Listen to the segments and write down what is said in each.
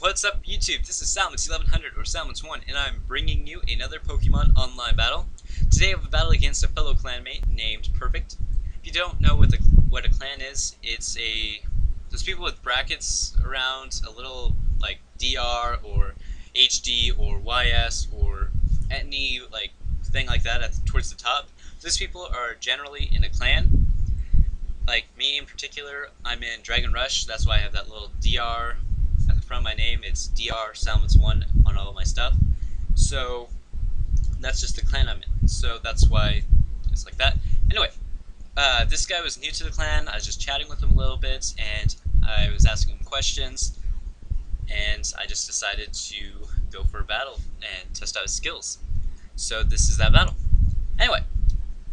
What's up, YouTube? This is Salamence1 or Salamence1, and I'm bringing you another Pokemon online battle. Today I have a battle against a fellow clanmate named Perfect. If you don't know what a clan is, it's those people with brackets around a little like DR or HD or YS or any like thing like that towards the top. Those people are generally in a clan. Like me in particular, I'm in Dragon Rush. That's why I have that little DR at the front of my name. It's DR Salamence1 on all of my stuff. So that's just the clan I'm in. So that's why it's like that. Anyway, this guy was new to the clan. I was just chatting with him a little bit, and I was asking him questions, and I just decided to go for a battle and test out his skills. So this is that battle. Anyway,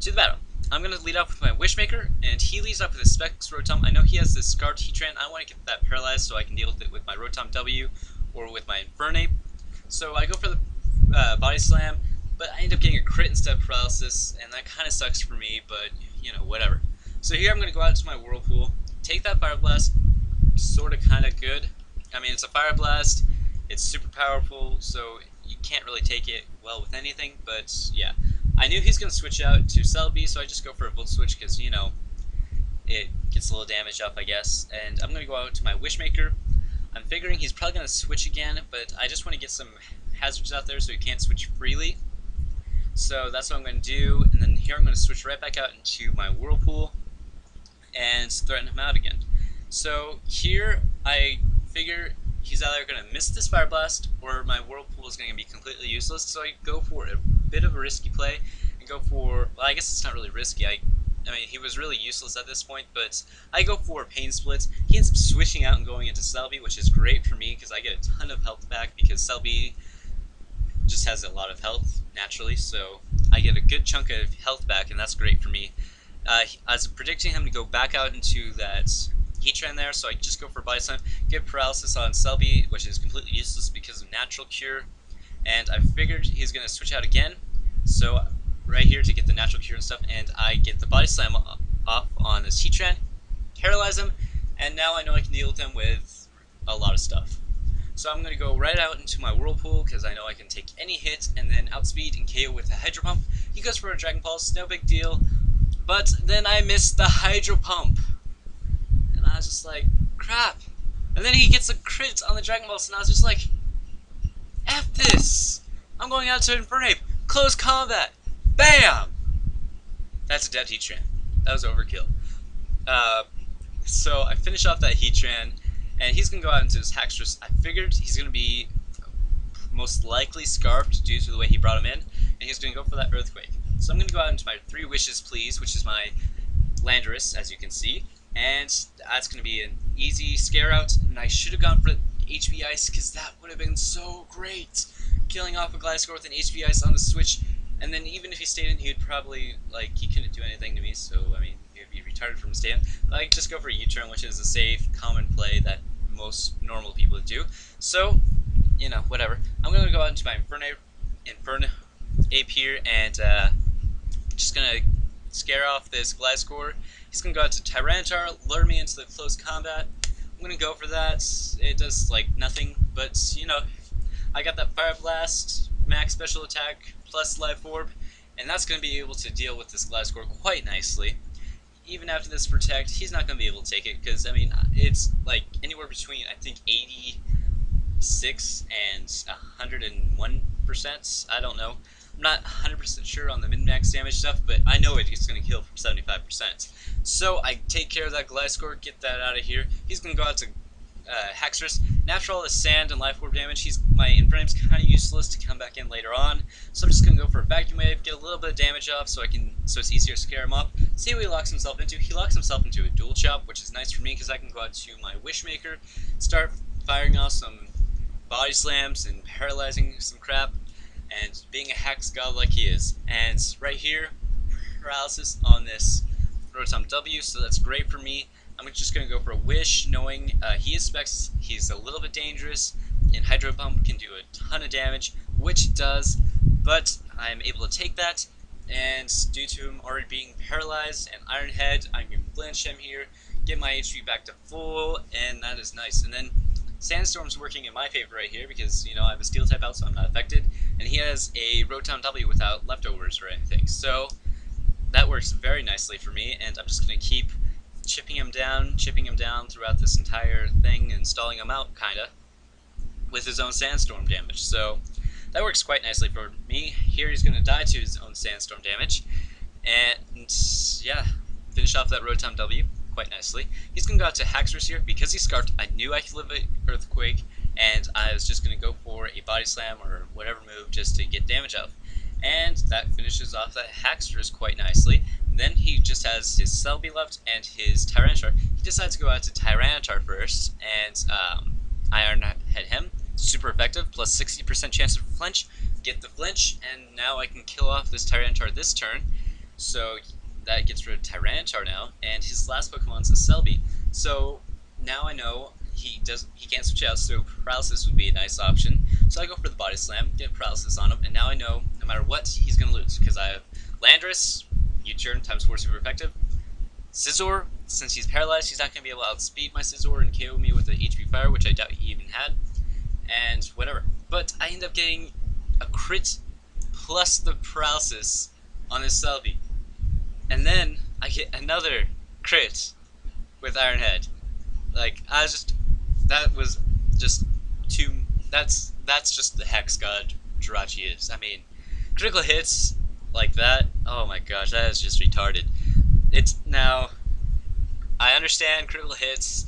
to the battle. I'm going to lead off with my Wishmaker, and he leads off with his Specs Rotom. I know he has this Scarred Heatran. I want to get that paralyzed so I can deal with it with my Rotom-w or with my Infernape. So I go for the Body Slam, but I end up getting a crit instead of paralysis, and that kind of sucks for me, but, you know, whatever. So here I'm going to go out to my Whirlpool, take that Fire Blast, sort of kind of good. I mean, it's a Fire Blast, it's super powerful, so you can't really take it well with anything, but yeah. I knew he's going to switch out to Celebi, so I just go for a Volt Switch because, you know, it gets a little damage off, I guess. And I'm going to go out to my Wishmaker. I'm figuring he's probably going to switch again, but I just want to get some hazards out there so he can't switch freely. So that's what I'm going to do, and then here I'm going to switch right back out into my Whirlpool and threaten him out again. So here I figure he's either going to miss this Fire Blast or my Whirlpool is going to be completely useless, so I go for a bit of a risky play and go for, well, I guess it's not really risky. I mean, he was really useless at this point, but I go for Pain Splits. He ends up switching out and going into Celebi, which is great for me because I get a ton of health back because Celebi just has a lot of health naturally, so I get a good chunk of health back, and that's great for me. I was predicting him to go back out into that Heatran there, so I just go for Body Slam, get paralysis on Celebi, which is completely useless because of Natural Cure, and I figured he's going to switch out again, so right here to get the Natural Cure and stuff, and I get the Body Slam off on this Heatran, paralyze him, and now I know I can deal with him with a lot of stuff. So I'm going to go right out into my Whirlpool because I know I can take any hit and then outspeed and KO with a Hydro Pump. He goes for a Dragon Pulse, no big deal, but then I missed the Hydro Pump. And I was just like, crap. And then he gets a crit on the Dragon Pulse, and I was just like, F this! I'm going out to Infernape. Close combat. Bam! That's a dead Heatran. That was overkill. So I finish off that Heatran, and he's going to go out into his Haxorus. I figured he's going to be most likely Scarfed due to the way he brought him in, and he's going to go for that Earthquake. So I'm going to go out into my 3 Wishes Please, which is my Landorus, as you can see. And that's going to be an easy scare out, and I should have gone for HB Ice because that would have been so great. Killing off a Gliscor with an HB Ice on the switch, and then even if he stayed in, he would probably, like, he couldn't do anything to me, so, I mean, he would be retarded from staying. But I just go for a U-turn, which is a safe, common play that most normal people would do. So, you know, whatever. I'm going to go out into my Infernape here, and just going to scare off this Gliscor. He's going to go out to Tyranitar, lure me into the close combat. I'm going to go for that. It does, like, nothing, but, you know, I got that Fire Blast, max special attack, plus Life Orb, and that's going to be able to deal with this Gliscor quite nicely. Even after this Protect, he's not going to be able to take it, because, I mean, it's, like, anywhere between, I think, 86 and 101%. I don't know. I'm not 100% sure on the min-max damage stuff, but I know it's going to kill from 75%. So I take care of that Gliscor, get that out of here. He's going to go out to Haxorus. And after all the sand and Life Orb damage, my Infernape's kind of useless to come back in later on. So I'm just going to go for a Vacuum Wave, get a little bit of damage off so it's easier to scare him off. See what he locks himself into. He locks himself into a Dual Chop, which is nice for me because I can go out to my Wishmaker, start firing off some Body Slams and paralyzing some crap, and being a Hex God like he is. And right here, paralysis on this Rotom-w, so that's great for me. I'm just going to go for a Wish, knowing he expects he's a little bit dangerous, and Hydro Pump can do a ton of damage, which it does, but I'm able to take that, and due to him already being paralyzed and Iron Head, I can flinch him here, get my HP back to full, and that is nice. And then Sandstorm's working in my favor right here because, you know, I have a steel type out, so I'm not affected, and he has a rotom-w without leftovers or anything. So that works very nicely for me, and I'm just going to keep chipping him down throughout this entire thing and stalling him out, kinda, with his own sandstorm damage. So that works quite nicely for me. Here he's going to die to his own sandstorm damage, and yeah, finish off that rotom-w quite nicely. He's going to go out to Haxorus here. Because he Scarfed, I knew I could live an Earthquake, and I was just going to go for a Body Slam or whatever move just to get damage out. And that finishes off that Haxorus quite nicely. And then he just has his Celebi left and his Tyranitar. He decides to go out to Tyranitar first, and Iron Head him. Super effective, plus 60% chance of flinch. Get the flinch, and now I can kill off this Tyranitar this turn. So that gets rid of Tyranitar now, and his last Pokemon's a Celebi. So now I know he can't switch out, so Paralysis would be a nice option. So I go for the Body Slam, get Paralysis on him, and now I know no matter what, he's going to lose, because I have Landorus, U-turn, times 4 super effective. Scizor, since he's paralyzed, he's not going to be able to outspeed my Scizor and KO me with the HP Fire, which I doubt he even had, and whatever. But I end up getting a crit plus the Paralysis on his Celebi. And then I get another crit with Iron Head. Like, that was just too, that's just the Hex God Jirachi is. I mean, critical hits like that, oh my gosh, that is just retarded. Now, I understand critical hits,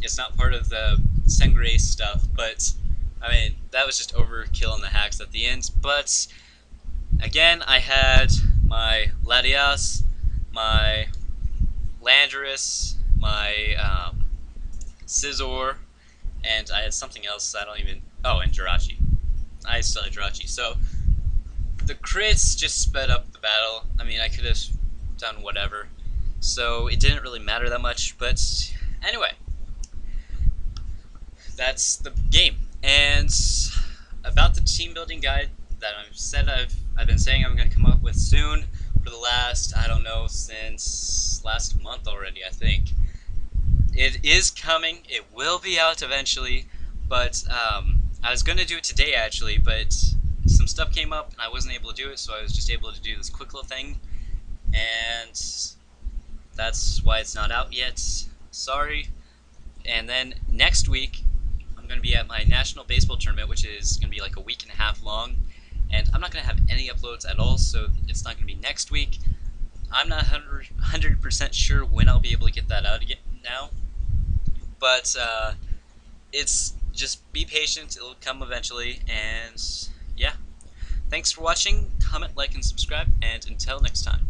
it's not part of the Sengray stuff, but, I mean, that was just overkill on the hacks at the end. But, again, I had my Latias, my Landorus, my Scizor, and I had something else I don't even... Oh, and Jirachi. I still had Jirachi. So, the crits just sped up the battle. I mean, I could have done whatever. So, it didn't really matter that much, but anyway. That's the game. And about the team building guide that I've been saying I'm going to come up with soon, for the last, I don't know, since last month already, I think. It is coming, it will be out eventually, but I was going to do it today actually, but some stuff came up and I wasn't able to do it, so I was just able to do this quick little thing, and that's why it's not out yet. Sorry. And then next week, I'm going to be at my National Baseball Tournament, which is going to be like a week and a half long. And I'm not going to have any uploads at all, so it's not going to be next week. I'm not 100% sure when I'll be able to get that out again now. But it's just be patient, it'll come eventually, and yeah. Thanks for watching, comment, like, and subscribe, and until next time.